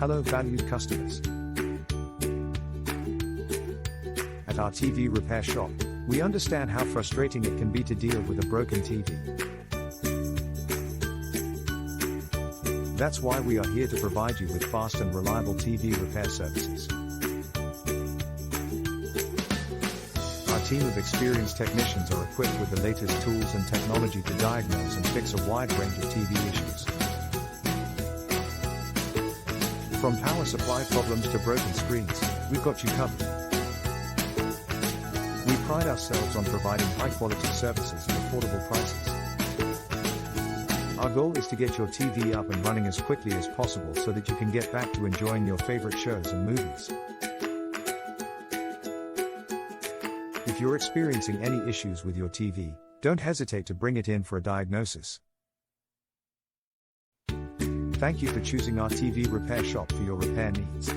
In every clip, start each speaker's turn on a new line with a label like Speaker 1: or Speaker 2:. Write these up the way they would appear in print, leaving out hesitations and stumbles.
Speaker 1: Hello valued customers. At our TV repair shop, we understand how frustrating it can be to deal with a broken TV. That's why we are here to provide you with fast and reliable TV repair services. Our team of experienced technicians are equipped with the latest tools and technology to diagnose and fix a wide range of TV issues. From power supply problems to broken screens, we've got you covered. We pride ourselves on providing high-quality services at affordable prices. Our goal is to get your TV up and running as quickly as possible so that you can get back to enjoying your favorite shows and movies. If you're experiencing any issues with your TV, don't hesitate to bring it in for a diagnosis. Thank you for choosing our TV repair shop for your repair needs.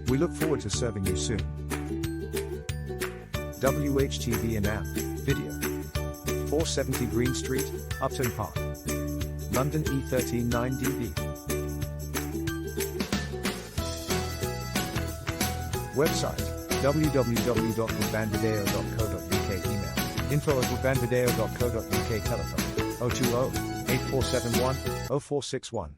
Speaker 1: We look forward to serving you soon. WHTV and AM Video, 470 Green Street, Upton Park, London E13 9DB. Website www.woodvanvideo.co.uk. Email info@woodvanvideo.co.uk. Telephone 020 8471 0461.